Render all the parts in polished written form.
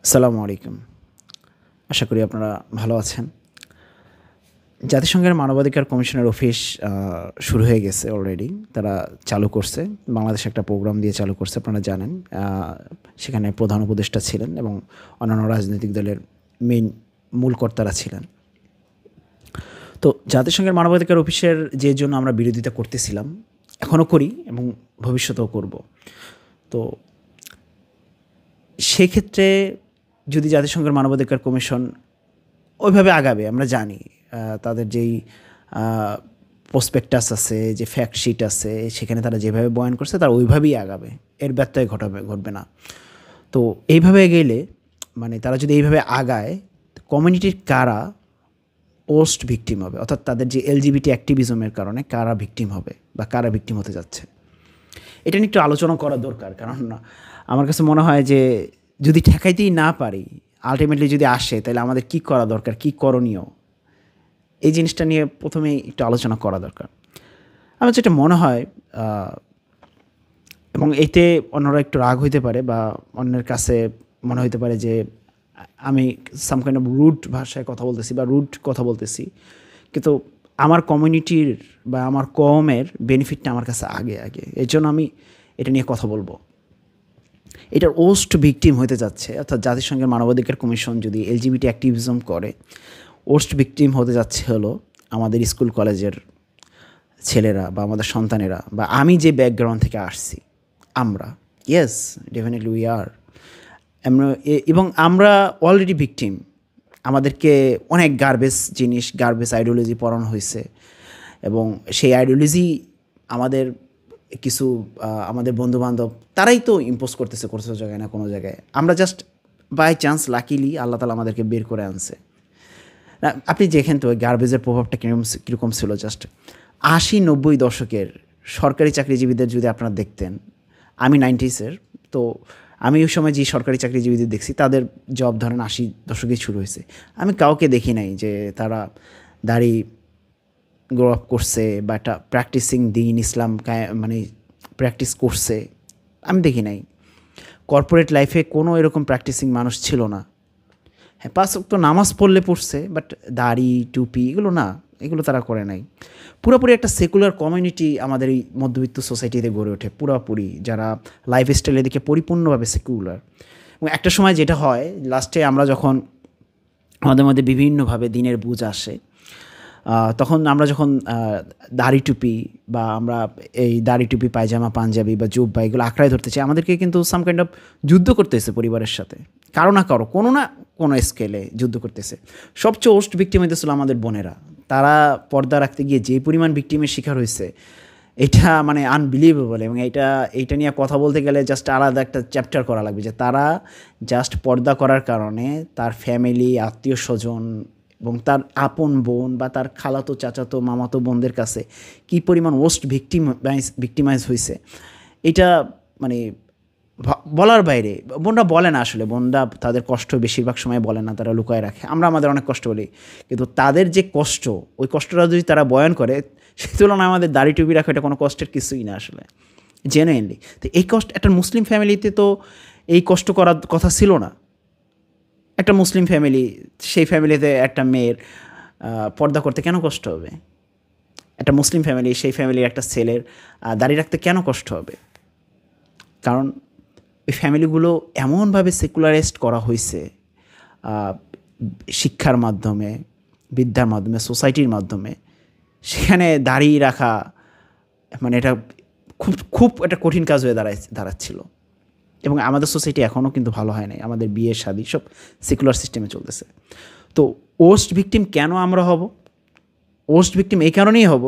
আসসালামু আলাইকুম। আশা করি আপনারা ভালো আছেন। জাতিসংঘের মানবাধিকার কমিশনের অফিস শুরু হয়ে গেছে অলরেডি। তারা চালু করছে। বাংলাদেশে একটা প্রোগ্রাম দিয়ে চালু করছে, আপনারা জানেন। সেখানে প্রধান উপদেষ্টা ছিলেন এবং অন্যান্য রাজনৈতিক দলের মেইন মূল কর্তারা ছিলেন। তো জাতিসংঘের মানবাধিকার অফিসের যে জন্য আমরা বিরোধিতা করতেছিলাম, এখনও করি এবং ভবিষ্যতেও করব। তো সেক্ষেত্রে যদি জাতিসংঘের মানবাধিকার কমিশন ওইভাবে আগাবে, আমরা জানি তাদের যেই প্রসপেক্টাস আছে, যে ফ্যাক্ট শিট আছে, সেখানে তারা যেভাবে বয়ান করছে তারা ওইভাবেই আগাবে, এর ব্যত্যয় ঘটবে না। তো এইভাবে গেলে মানে তারা যদি এইভাবে আগায়, কমিউনিটির কারা পোস্ট ভিকটিম হবে, অর্থাৎ তাদের যে এলজিবিটি অ্যাক্টিভিজমের কারণে কারা ভিকটিম হবে বা কারা ভিকটিম হতে যাচ্ছে, এটা নিয়ে একটু আলোচনা করা দরকার। কারণ আমার কাছে মনে হয় যে যদি ঠেকাইতেই না পারি, আলটিমেটলি যদি আসে, তাহলে আমাদের কী করা দরকার, কী করণীয়, এই জিনিসটা নিয়ে প্রথমেই একটু আলোচনা করা দরকার। আমার যেটা মনে হয়, এবং এতে অন্যরা একটু রাগ হইতে পারে বা অন্যের কাছে মনে হইতে পারে যে আমি সাম কাইন্ড অফ রুড ভাষায় কথা বলতেছি বা রুড কথা বলতেছি, কিন্তু আমার কমিউনিটির বা আমার কমের বেনিফিটটা আমার কাছে আগে এর জন্য আমি এটা নিয়ে কথা বলবো। এটার ওস্ট ভিকটিম হতে যাচ্ছে, অর্থাৎ জাতিসংঘের মানবাধিকার কমিশন যদি এলজিবিটি অ্যাক্টিভিজম করে, ওস্ট ভিকটিম হতে যাচ্ছে হলো আমাদের স্কুল কলেজের ছেলেরা বা আমাদের সন্তানেরা, বা আমি যে ব্যাকগ্রাউন্ড থেকে আসছি আমরা। Yes, definitely we are. এবং আমরা অলরেডি ভিকটিম। আমাদেরকে অনেক গার্বেজ আইডিওলজি পড়ানো হয়েছে, এবং সেই আইডিওলজি আমাদের কিছু আমাদের বন্ধুবান্ধব তারাই তো ইম্পোজ করতেছে কোনো জায়গায় না কোনো জায়গায়। আমরা জাস্ট বাই চান্স লাকিলি আল্লাহ তালা আমাদেরকে বের করে আনছে। আপনি দেখেন তো ওই গার্বেজের প্রভাবটা কীরকম ছিল। জাস্ট 80-90 দশকের সরকারি চাকরিজীবীদের যদি আপনারা দেখতেন, আমি 90s-এর, তো আমি ওই সময় যে সরকারি চাকরিজীবীদের দেখছি তাদের জব ধরেন 80 দশকেই শুরু হয়েছে। আমি কাউকে দেখি নাই যে তারা দাড়ি গ্রো আপ করছে বা একটা প্র্যাকটিসিং দিন ইসলাম মানে প্র্যাকটিস করছে, আমি দেখি নাই। কর্পোরেট লাইফে কোনো এরকম প্র্যাকটিসিং মানুষ ছিল না। হ্যাঁ, 5 ওয়াক্ত নামাজ পড়ছে, বাট দাড়ি টুপি এগুলো না, এগুলো তারা করে নাই। পুরোপুরি একটা সেকুলার কমিউনিটি আমাদের এই মধ্যবিত্ত সোসাইটিতে গড়ে ওঠে পুরোপুরি, যারা লাইফ স্টাইলের দিকে পরিপূর্ণভাবে সেকুলার। এবং একটা সময় যেটা হয়, লাস্টে আমরা যখন আমাদের মধ্যে বিভিন্নভাবে দিনের বুঝ আসে, তখন আমরা যখন দাড়ি টুপি বা আমরা এই দাড়ি টুপি পায়জামা পাঞ্জাবি বা জুব্বা এগুলো আঁকড়ায় ধরতে চাই, আমাদেরকে কিন্তু সাম কাইন্ড অফ যুদ্ধ করতেছে পরিবারের সাথে, কারো না কোনো স্কেলে যুদ্ধ করতেছে। সবচেয়ে ওস্ট ভিকটিম হইতেছিল আমাদের বোনেরা। তারা পর্দা রাখতে গিয়ে যে পরিমাণ ভিকটিমের শিকার হয়েছে, এটা মানে আনবিলিভেবল। এবং এইটা নিয়ে কথা বলতে গেলে জাস্ট আলাদা একটা চ্যাপ্টার করা লাগবে, যে তারা জাস্ট পর্দা করার কারণে তার ফ্যামিলি, আত্মীয় স্বজন এবং তার আপন বোন বা তার খালাতো চাচাতো মামাতো বোনদের কাছে কী পরিমাণ ওস্ট ভিকটিমাইজ হয়েছে, এটা মানে বলার বাইরে। বোনরা বলে না, আসলে বোনরা তাদের কষ্ট বেশিরভাগ সময় বলে না, তারা লুকায় রাখে। আমরা আমাদের অনেক কষ্ট বলি, কিন্তু তাদের যে কষ্ট, ওই কষ্টটা যদি তারা বয়ান করে, সেই তুলনায় আমাদের দাড়ি টুপি রাখা এটা কোনো কষ্টের কিছুই না আসলে, জেনুইনলি। তো এই কষ্ট একটা মুসলিম ফ্যামিলিতে তো এই কষ্ট করার কথা ছিল না। একটা মুসলিম ফ্যামিলি, সেই ফ্যামিলিতে একটা মেয়ের পর্দা করতে কেন কষ্ট হবে? একটা মুসলিম ফ্যামিলি, সেই ফ্যামিলির একটা ছেলের দাড়ি রাখতে কেন কষ্ট হবে? কারণ ওই ফ্যামিলিগুলো এমনভাবে সেকুলারাইজড করা হয়েছে, শিক্ষার মাধ্যমে, বিদ্যার মাধ্যমে, সোসাইটির মাধ্যমে, সেখানে দাড়ি রাখা মানে এটা খুব একটা কঠিন কাজ হয়ে দাঁড়াচ্ছিল। এবং আমাদের সোসাইটি এখনও কিন্তু ভালো হয় নাই, আমাদের বিয়ে শাদী সব সেকুলার সিস্টেমে চলতেছে। তো ওস্ট ভিকটিম কেন আমরা হব? ওস্ট ভিকটিম এই কারণেই হব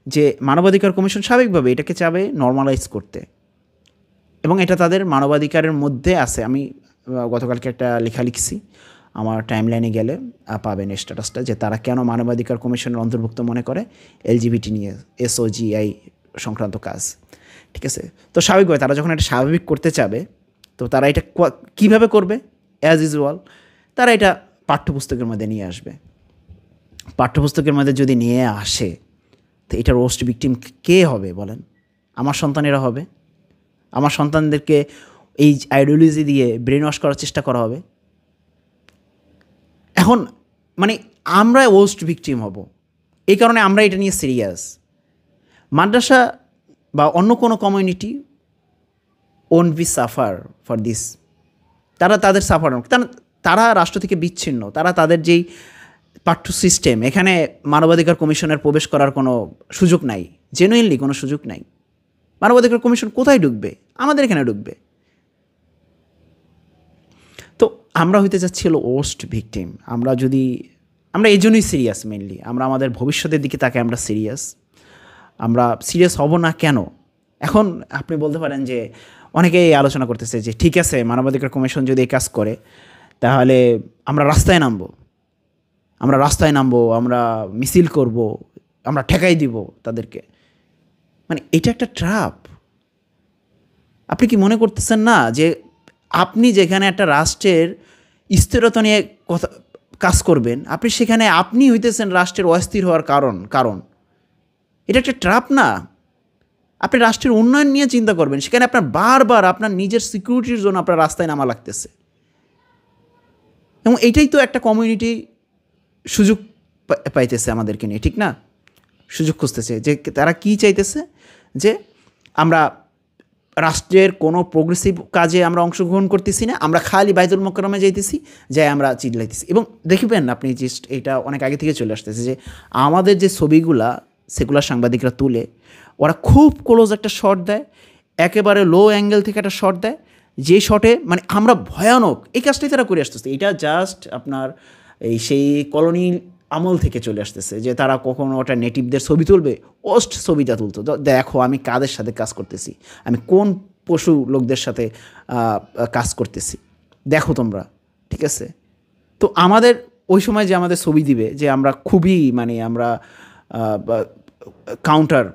যে মানবাধিকার কমিশন স্বাভাবিকভাবে এটাকে চাবে নর্মালাইজ করতে, এবং এটা তাদের মানবাধিকারের মধ্যে আছে। আমি গতকালকে একটা লেখা লিখছি, আমার টাইমলাইনে গেলে পাবেন স্ট্যাটাসটা, যে তারা কেন মানবাধিকার কমিশনের অন্তর্ভুক্ত মনে করে এলজিবিটি নিয়ে, SOGI সংক্রান্ত কাজ। ঠিক আছে? তো স্বাভাবিকভাবে তারা যখন এটা স্বাভাবিক করতে চাবে, তো তারা এটা কীভাবে করবে? অ্যাজ ইউজুয়াল তারা এটা পাঠ্যপুস্তকের মধ্যে নিয়ে আসবে। পাঠ্যপুস্তকের মধ্যে যদি নিয়ে আসে, তো এটার ওস্ট ভিকটিম কে হবে বলেন? আমার সন্তানেরা হবে। আমার সন্তানদেরকে এই আইডিওলজি দিয়ে ব্রেন ওয়াশ করার চেষ্টা করা হবে। এখন মানে আমরা ওস্ট ভিকটিম হব, এই কারণে আমরা এটা নিয়ে সিরিয়াস। মাদ্রাসা বা অন্য কোনো community won't be suffer for this. তারা তাদের সাফার, তারা রাষ্ট্র থেকে বিচ্ছিন্ন, তারা তাদের যেই পাঠ্য সিস্টেম, এখানে মানবাধিকার কমিশনের প্রবেশ করার কোনো সুযোগ নাই, জেনুইনলি কোনো সুযোগ নাই। মানবাধিকার কমিশন কোথায় ঢুকবে? আমাদের এখানে ঢুকবে। তো আমরা হইতে যাচ্ছি হলো ওস্ট ভিকটিম। আমরা এই জন্যই সিরিয়াস, মেনলি আমরা আমাদের ভবিষ্যতের দিকে তাকে আমরা সিরিয়াস হব না কেন? এখন আপনি বলতে পারেন যে অনেকেই আলোচনা করতেছে যে ঠিক আছে, মানবাধিকার কমিশন যদি এই কাজ করে তাহলে আমরা রাস্তায় নামবো, আমরা মিছিল করব, আমরা ঠেকাই দিব তাদেরকে। মানে এটা একটা ট্র্যাপ। আপনি কি মনে করতেছেন না যে আপনি যেখানে একটা রাষ্ট্রের স্থিরতা নিয়ে কাজ করবেন, আপনি হইতেছেন রাষ্ট্রের অস্থির হওয়ার কারণ। এটা একটা ট্র্যাপ না? আপনি রাষ্ট্রের উন্নয়ন নিয়ে চিন্তা করবেন, সেখানে আপনার বারবার আপনার নিজের সিকিউরিটির জন্য আপনার রাস্তায় নামা লাগতেছে। এবং এইটাই তো একটা কমিউনিটি সুযোগ পাইতেছে আমাদেরকে নিয়ে, ঠিক না? সুযোগ খুঁজতেছে যে তারা কি চাইতেছে, যে আমরা রাষ্ট্রের কোনো প্রোগ্রেসিভ কাজে আমরা অংশগ্রহণ করতেছি না, আমরা খালি বাইতুল মোকাররমে যাইতেছি, যাই আমরা চিল্লাইতেছি। এবং দেখবেন আপনি জাস্ট এটা অনেক আগে থেকে চলে আসতেছে যে আমাদের যে ছবিগুলা সেকুলার সাংবাদিকরা তুলে, ওরা খুব ক্লোজ একটা শট দেয়, একেবারে লো অ্যাঙ্গেল থেকে একটা শট দেয়, যে শটে মানে আমরা ভয়ানক এই কাজটাই তারা করে আসতেছে। এটা জাস্ট আপনার সেই কলোনি আমল থেকে চলে আসতেছে, যে তারা কখনো ওটা নেটিভদের ছবি তুলবে, ওস্ট ছবিটা তুলতো, দেখো আমি কাদের সাথে কাজ করতেছি, আমি কোন পশু লোকদের সাথে কাজ করতেছি, দেখো তোমরা, ঠিক আছে? তো আমাদের ওই সময় যে আমাদের ছবি দিবে যে আমরা খুবই আমরা কাউন্টার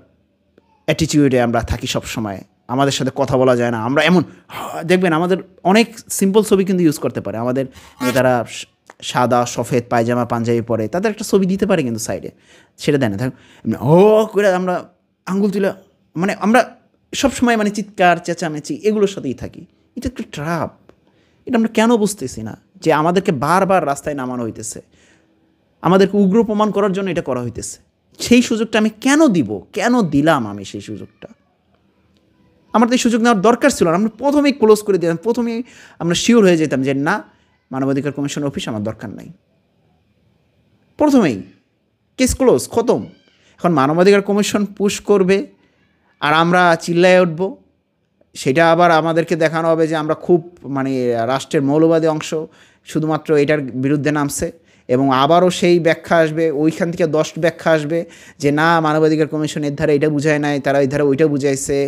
অ্যাটিটিউডে আমরা থাকি সব সময়, আমাদের সাথে কথা বলা যায় না, আমরা এমন দেখবেন আমাদের অনেক সিম্পল ছবি কিন্তু ইউজ করতে পারে। আমাদের তারা সাদা সফেদ পায়জামা পাঞ্জাবি পরে, তাদের একটা ছবি দিতে পারে কিন্তু সাইডে, সেটা দেয় না। করে আমরা আঙ্গুল তুলে আমরা সবসময় চিৎকার চেঁচামেচি এগুলোর সাথেই থাকি। এটা একটা ট্র্যাপ। এটা আমরা কেন বুঝতেছি না যে আমাদেরকে বারবার রাস্তায় নামানো হইতেছে, আমাদেরকে উগ্র প্রমাণ করার জন্য এটা করা হইতেছে। সেই সুযোগটা আমি কেন দিলাম আমি সেই সুযোগটা? আমার তো এই সুযোগ নেওয়ার দরকার ছিল না। আমরা প্রথমেই ক্লোজ করে দিলাম, প্রথমেই আমরা শিওর হয়ে যেতাম যে না, মানবাধিকার কমিশন অফিস আমার দরকার নাই। প্রথমেই কেস ক্লোজ, খতম। এখন মানবাধিকার কমিশন পুশ করবে আর আমরা চিল্লায় উঠব, সেটা আবার আমাদেরকে দেখানো হবে যে আমরা খুব রাষ্ট্রের মৌলবাদী অংশ শুধুমাত্র এটার বিরুদ্ধে নামছে, এবং আবারও সেই ব্যাখ্যা আসবে, ওইখান থেকে 10 ব্যাখ্যা আসবে যে না, মানবাধিকার কমিশন এর ধারে এটা বুঝায় নাই, তারা এই ধারে ওইটা বুঝাইছে,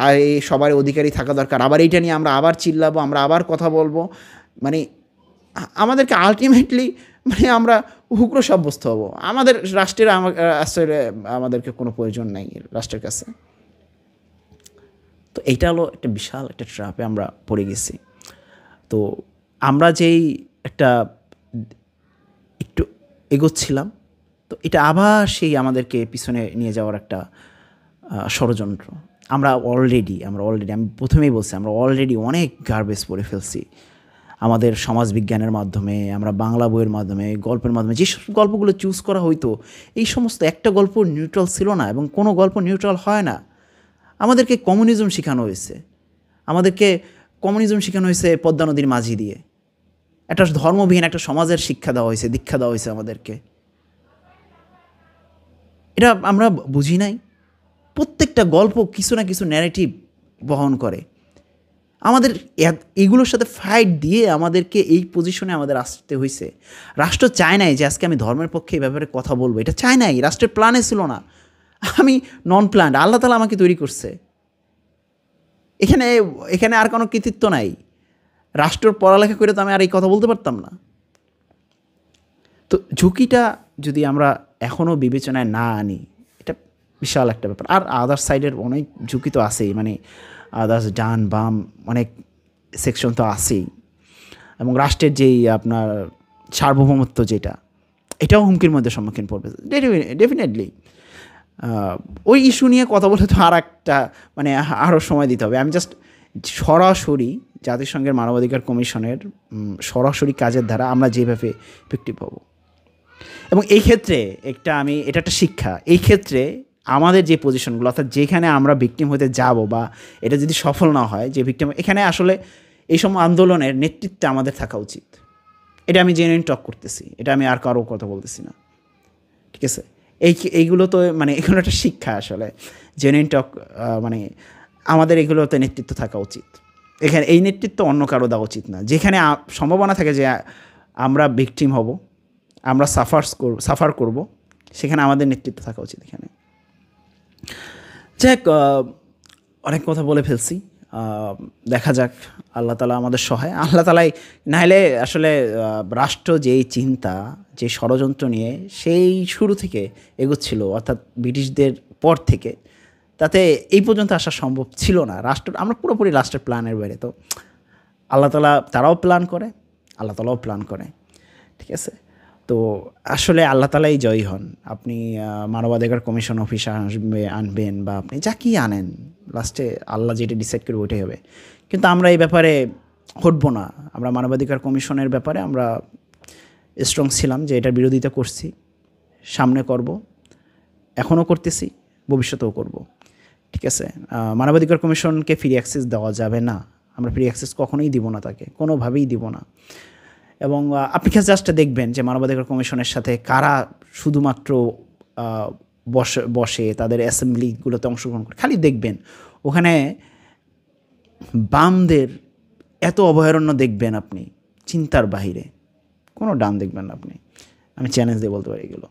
আর এই সবার অধিকারী থাকা দরকার। আবার এইটা নিয়ে আমরা আবার চিল্লাবো, আমরা আবার কথা বলবো। আমাদেরকে আলটিমেটলি আমরা উগ্র সাব্যস্ত হব। আমাদের রাষ্ট্রের আসলে আমাদেরকে কোনো প্রয়োজন নাই রাষ্ট্রের কাছে। তো এইটা হলো একটা বিশাল একটা ট্র্যাপে আমরা পড়ে গেছি। তো আমরা যেই একটু এগোচ্ছিলাম, তো এটা আবার সেই আমাদেরকে পিছনে নিয়ে যাওয়ার একটা ষড়যন্ত্র। আমরা অলরেডি আমি প্রথমেই বলছি, আমরা অলরেডি অনেক গার্বেজ পড়ে ফেলছি আমাদের সমাজবিজ্ঞানের মাধ্যমে, আমরা বাংলা বইয়ের মাধ্যমে, গল্পের মাধ্যমে। যে গল্পগুলো চুজ করা হইতো, এই সমস্ত একটা গল্প নিউট্রাল ছিল না, এবং কোনো গল্প নিউট্রাল হয় না। আমাদেরকে কমিউনিজম শেখানো হয়েছে পদ্মা নদীর মাঝি দিয়ে, একটা ধর্মবিহীন একটা সমাজের দীক্ষা দেওয়া হয়েছে আমাদেরকে। এটা আমরা বুঝি নাই। প্রত্যেকটা গল্প কিছু না কিছু ন্যারেটিভ বহন করে। আমাদের এগুলোর সাথে ফাইট দিয়ে আমাদেরকে এই পজিশনে আমাদের আসতে হয়েছে। রাষ্ট্র চায় নাই যে আজকে আমি ধর্মের পক্ষে এই ব্যাপারে কথা বলবো, এটা চায় নাই, রাষ্ট্রের প্ল্যানে ছিল না। আমি নন প্ল্যান্ড, আল্লাহ তাআলা আমাকে তৈরি করছে। এখানে আর কোনো কৃতিত্ব নাই। রাষ্ট্র পড়ালেখা করে তো আমি আর এই কথা বলতে পারতাম না। তো ঝুঁকিটা যদি আমরা এখনও বিবেচনায় না আনি, এটা বিশাল একটা ব্যাপার। আর আদার সাইডের অনেক ঝুঁকি তো আছেই, আদার্স ডান বাম অনেক সেকশন তো আছেই, এবং রাষ্ট্রের যেই আপনার সার্বভৌমত্ব এটাও হুমকির মধ্যে সম্মুখীন পড়বে ডেফিনেটলি। ওই ইস্যু নিয়ে কথা বলে তো আরও সময় দিতে হবে। আমি জাস্ট সরাসরি জাতিসংঘের মানবাধিকার কমিশনের সরাসরি কাজের দ্বারা আমরা যেভাবে ভিক্টিম হব। এবং এই ক্ষেত্রে এটা একটা শিক্ষা। এই ক্ষেত্রে আমাদের যে পজিশনগুলো, অর্থাৎ যেখানে আমরা ভিকটিম হতে যাব বা এটা যদি সফল না হয়, যে ভিকটিম, এখানে আসলে এই সময় আন্দোলনের নেতৃত্বে আমাদের থাকা উচিত। এটা আমি জেনুইন টক করতেছি, এটা আমি আর কারো কথা বলতেছি না, ঠিক আছে? এইগুলো তো মানে এগুলো একটা শিক্ষা আসলে। জেনুইন টক মানে আমাদের এগুলোতে নেতৃত্ব থাকা উচিত। এখানে এই নেতৃত্ব অন্য কারো দেওয়া উচিত না। যেখানে সম্ভাবনা থাকে যে আমরা ভিকটিম হব, আমরা সাফার করব, সেখানে আমাদের নেতৃত্ব থাকা উচিত এখানে। যাক, অনেক কথা বলে ফেলছি। দেখা যাক, আল্লাহ তালা আমাদের সহায়। আল্লাহ তালাই নাহলে আসলে রাষ্ট্র যেই চিন্তা, যে ষড়যন্ত্র নিয়ে সেই শুরু থেকে এগোচ্ছিল, অর্থাৎ ব্রিটিশদের পর থেকে, তাতে এই পর্যন্ত আসা সম্ভব ছিল না। আমরা পুরোপুরি রাষ্ট্রের প্ল্যানের বাইরে। তো আল্লাহ তালা, তারাও প্ল্যান করে, আল্লাহ তালাও প্ল্যান করে, ঠিক আছে? তো আসলে আল্লাহ তালাই জয়ী হন। আপনি মানবাধিকার কমিশন অফিসে আনবেন বা আপনি যা কি আনেন, লাস্টে আল্লাহ যেটা ডিসাইড করবে ওইটাই হবে। কিন্তু আমরা এই ব্যাপারে হটবো না। আমরা মানবাধিকার কমিশনের ব্যাপারে আমরা স্ট্রং ছিলাম, যে এটার বিরোধিতা করছি, সামনে করব, এখনও করতেছি, ভবিষ্যতেও করব, ঠিক আছে? মানবাধিকার কমিশনকে ফ্রি অ্যাক্সেস দেওয়া যাবে না। আমরা ফ্রি অ্যাক্সেস কখনোই দিব না, তাকে কোনোভাবেই দিব না। এবং আপনি জাস্ট দেখবেন যে মানবাধিকার কমিশনের সাথে কারা শুধুমাত্র বসে তাদের অ্যাসেম্বলিগুলোতে অংশগ্রহণ করে, খালি দেখবেন ওখানে বামদের এত অভয়ারণ্য দেখবেন আপনি, চিন্তার বাহিরে। কোনো ডান দেখবেন না আপনি। আমি চ্যালেঞ্জ দিয়ে বলতে পারি, এগুলো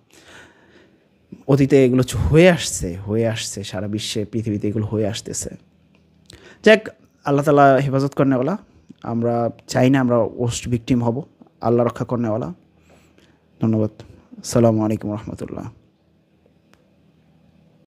অতীতে এগুলো হয়ে আসছে সারা বিশ্বে, পৃথিবীতে এগুলো হয়ে আসতেছে। যাক, আল্লাহ তালা হেফাজত করেনেওয়ালা। আমরা চাই না আমরা ওস্ট ভিকটিম হব। আল্লাহ রক্ষা করেনেওয়ালা। ধন্যবাদ। আসসালামু আলাইকুম রহমতুল্লাহ।